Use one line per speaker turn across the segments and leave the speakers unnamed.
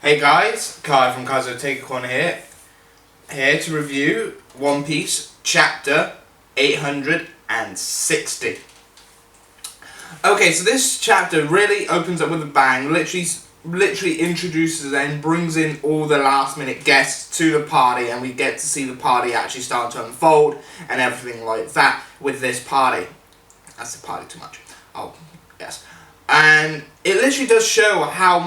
Hey guys, Kai from Kaizo Take a Corner here to review One Piece chapter 860. Okay, so this chapter really opens up with a bang, literally introduces and brings in all the last minute guests to the party, and we get to see the party actually start to unfold and everything like that with this party. That's the party too much. Oh, yes. And it literally does show how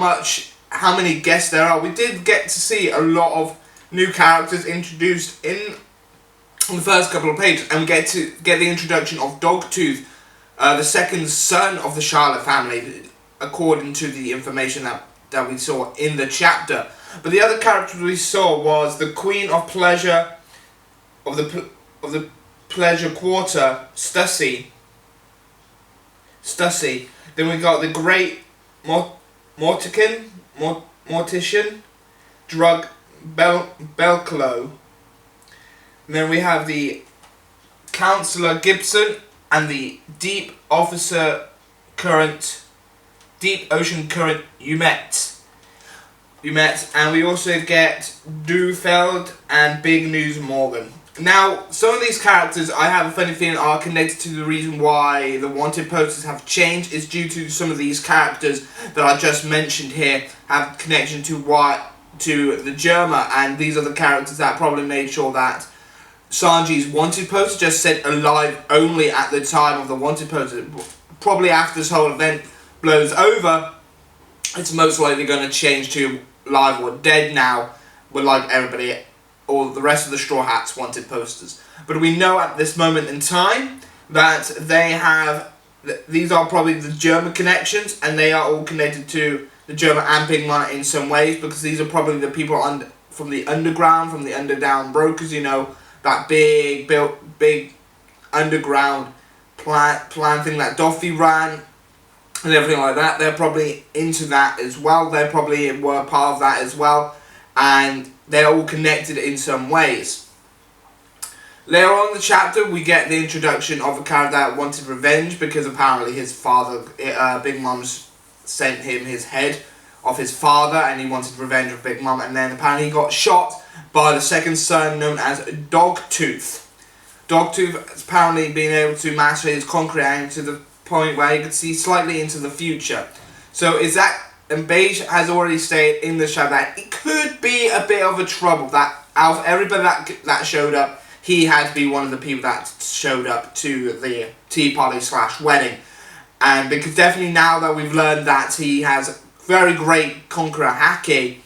many guests there are. We did get to see a lot of new characters introduced in the first couple of pages, and we get the introduction of Dogtooth, the second son of the Charlotte family, according to the information that we saw in the chapter. But the other character we saw was the Queen of Pleasure of the Pleasure Quarter, Stussy. Then we got the Great Mortician, Drug Belclo. And then we have the Councillor Gibson and the Deep Ocean Current Umet. And we also get Dufeld and Big News Morgan. Now, some of these characters, I have a funny feeling, are connected to the reason why the wanted posters have changed. Is due to some of these characters that I just mentioned here have connection to the Germa, and these are the characters that probably made sure that Sanji's wanted poster just said alive only at the time of the wanted poster. Probably after this whole event blows over, it's most likely going to change to live or dead now, with like everybody, all the rest of the Straw Hats wanted posters. But we know at this moment in time that these are probably the German connections, and they are all connected to the German and Big Mom in some ways, because these are probably the people from the underground, from the underdown brokers, you know, that big underground plan thing that Doffy ran and everything like that. They're probably into that as well. They probably were part of that as well, and they're all connected in some ways. Later on in the chapter, we get the introduction of a character that wanted revenge, because apparently his father, Big Mom's sent him his head of his father, and he wanted revenge of Big Mom, and then apparently he got shot by the second son, known as Dogtooth. Dogtooth has apparently been able to master his concrete to the point where he could see slightly into the future. So and Beige has already stated in the show that it could be a bit of a trouble, that out of everybody that showed up, he had to be one of the people that showed up to the tea party / wedding. And because definitely now that we've learned that he has very great conqueror haki,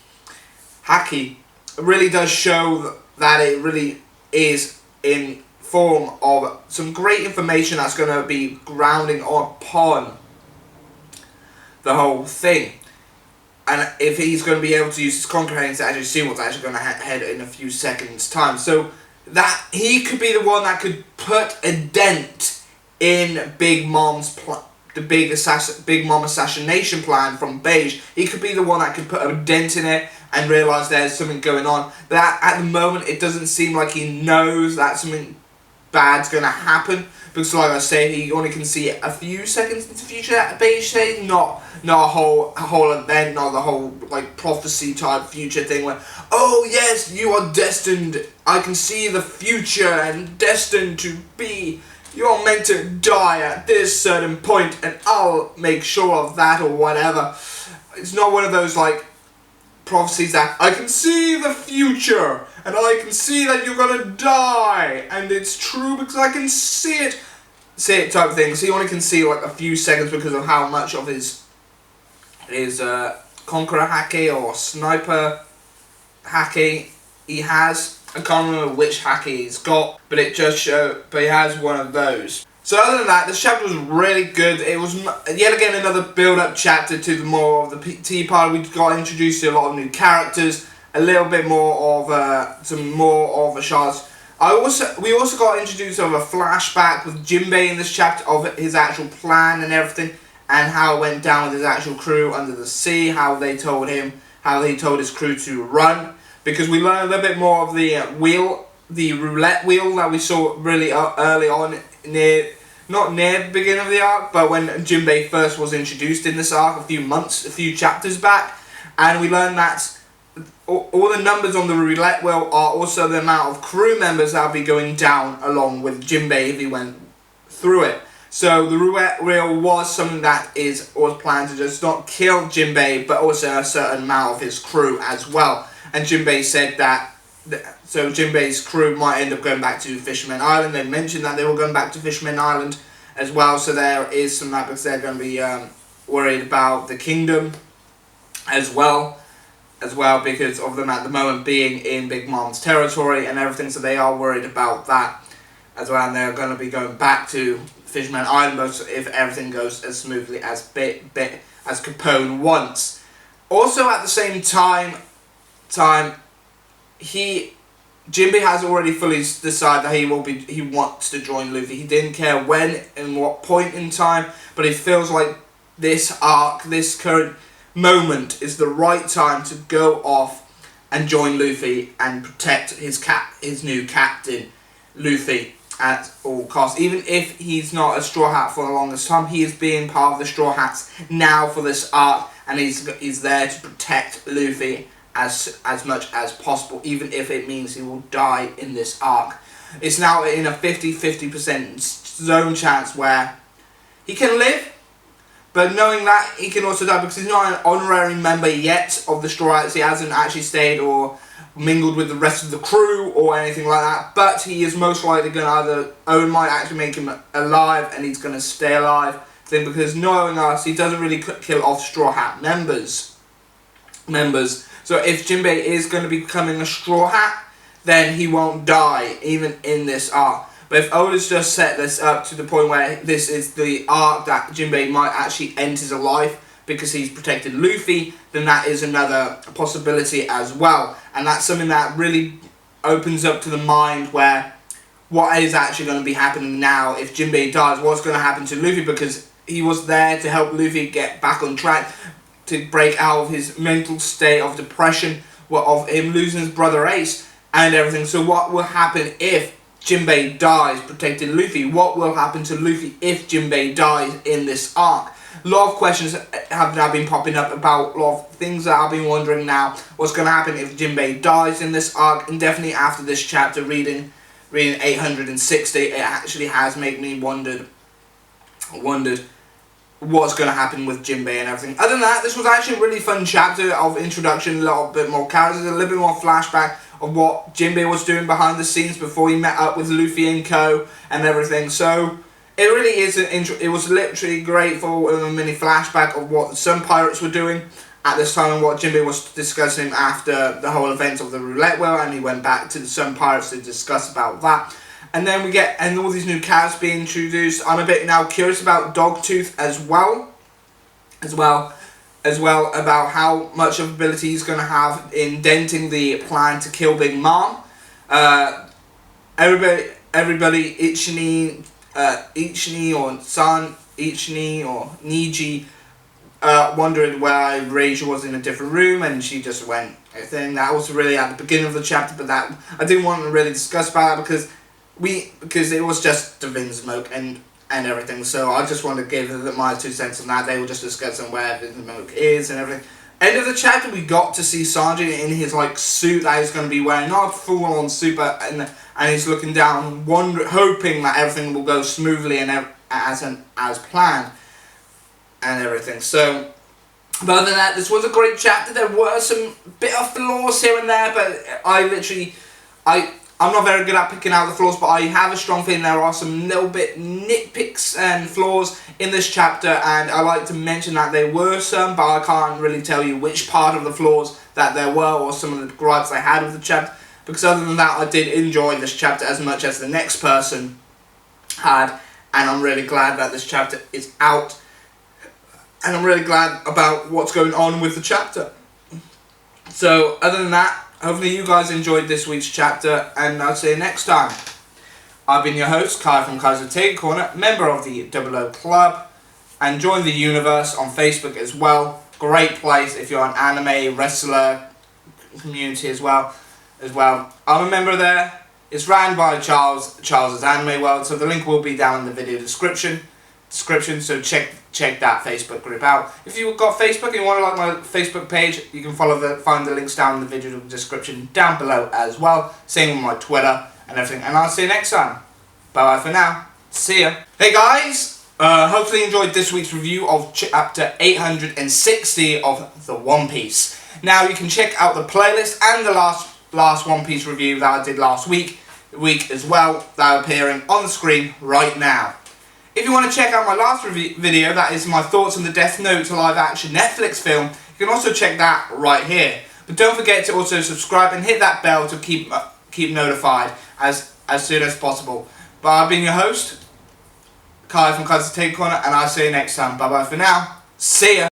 it really does show that it really is in form of some great information that's going to be grounding upon the whole thing. And if he's going to be able to use his conqueror to actually see what's actually going to head in a few seconds' time. So that he could be the one that could put a dent in Big Mom's the Big Mom assassination plan from Beige. He could be the one that could put a dent in it and realise there's something going on. But at the moment, it doesn't seem like he knows that something bad's going to happen, because like I say, he only can see a few seconds into the future, that Beige say, not a whole event, not the whole like prophecy type future thing where, oh yes, you are destined, I can see the future and destined to be, you're meant to die at this certain point and I'll make sure of that or whatever. It's not one of those like prophecies that I can see the future and I can see that you're gonna die and it's true because I can see it type of thing. So he only can see like a few seconds because of how much of his conqueror haki or sniper haki he has. I can't remember which haki he's got, but it just but he has one of those. So other than that, this chapter was really good. It was yet again another build-up chapter to the more of the tea party. We got introduced to a lot of new characters, a little bit more of some more of a shots. We also got introduced of a flashback with Jinbei in this chapter of his actual plan and everything, and how it went down with his actual crew under the sea. How he told his crew to run, because we learned a little bit more of the roulette wheel that we saw really early on, not near the beginning of the arc, but when Jinbei first was introduced in this arc a few chapters back. And we learned that all the numbers on the roulette wheel are also the amount of crew members that will be going down along with Jinbei if he went through it. So the roulette wheel was something that was planned to just not kill Jinbei, but also a certain amount of his crew as well. And Jinbei said that, so Jinbei's crew might end up going back to Fisherman Island. They mentioned that they were going back to Fisherman Island as well, so there is some that because they're going to be worried about the kingdom as well because of them at the moment being in Big Mom's territory and everything, so they are worried about that as well, and they're going to be going back to Fisherman Island if everything goes as smoothly as Capone wants. Also at the same time Jinbei has already fully decided that he wants to join Luffy. He didn't care when and what point in time, but he feels like this arc, this current moment is the right time to go off and join Luffy and protect his new captain, Luffy, at all costs. Even if he's not a Straw Hat for the longest time, he is being part of the Straw Hats now for this arc, and he's there to protect Luffy as much as possible, even if it means he will die in this arc. It's now in a 50-50% zone chance where he can live, but knowing that he can also die because he's not an honorary member yet of the Straw Hats. He hasn't actually stayed or mingled with the rest of the crew or anything like that, but he is most likely going to either, Owen might actually make him alive and he's going to stay alive, then because knowing us, he doesn't really kill off Straw Hat members. So if Jinbei is going to be becoming a Straw Hat, then he won't die, even in this arc. But if Oda's just set this up to the point where this is the arc that Jinbei might actually end his life because he's protected Luffy, then that is another possibility as well. And that's something that really opens up to the mind where what is actually going to be happening now if Jinbei dies, what's going to happen to Luffy, because he was there to help Luffy get back on track, to break out of his mental state of depression, of him losing his brother Ace and everything. So what will happen if Jinbei dies protecting Luffy? What will happen to Luffy if Jinbei dies in this arc? A lot of questions have now been popping up about a lot of things that I've been wondering now. What's going to happen if Jinbei dies in this arc? And definitely after this chapter, reading 860, it actually has made me wondered what's going to happen with Jinbei and everything. Other than that, this was actually a really fun chapter of introduction, a little bit more characters, a little bit more flashback of what Jinbei was doing behind the scenes before he met up with Luffy and co and everything. So it really is it was literally great for a mini flashback of what some pirates were doing at this time and what Jinbei was discussing after the whole event of the roulette wheel, and he went back to some pirates to discuss about that. And then we get all these new characters being introduced. I'm a bit now curious about Dogtooth as well about how much of ability he's going to have in denting the plan to kill Big Mom. Everybody, Ichini or San, Ichini or Niji wondered why Reija was in a different room and she just went everything. That was really at the beginning of the chapter, but that I didn't want to really discuss about that because it was just the Vinsmoke and everything. So I just wanted to give my 2 cents on that. They were just discussing where Vinsmoke is and everything. End of the chapter, we got to see Sanji in his suit that he's going to be wearing, not a full-on suit, but and he's looking down, hoping that everything will go smoothly and as planned and everything. So, but other than that, this was a great chapter. There were some bit of flaws here and there, but I'm not very good at picking out the flaws, but I have a strong feeling there are some little bit nitpicks and flaws in this chapter, and I like to mention that there were some, but I can't really tell you which part of the flaws that there were or some of the gripes I had with the chapter, because other than that, I did enjoy this chapter as much as the next person had, and I'm really glad that this chapter is out, and I'm really glad about what's going on with the chapter. So, other than that, hopefully you guys enjoyed this week's chapter, and I'll see you next time. I've been your host, Kai from Kai's Take Corner, member of the 00 Club, and join the universe on Facebook as well. Great place if you're an anime wrestler community as well. I'm a member there. It's ran by Charles' Anime World, so the link will be down in the video description. description, so check that Facebook group out. If you've got Facebook and you want to like my Facebook page, you can find the links down in the video description down below as well. Same with my Twitter and everything. And I'll see you next time. Bye bye for now. See ya. Hey guys, hopefully you enjoyed this week's review of chapter 860 of the One Piece. Now you can check out the playlist and the last One Piece review that I did last week as well, that are appearing on the screen right now. If you want to check out my last video, that is my thoughts on the Death Note live action Netflix film, you can also check that right here. But don't forget to also subscribe and hit that bell to keep notified as soon as possible. But I've been your host, Kai from Kai's Take Corner, and I'll see you next time. Bye bye for now. See ya.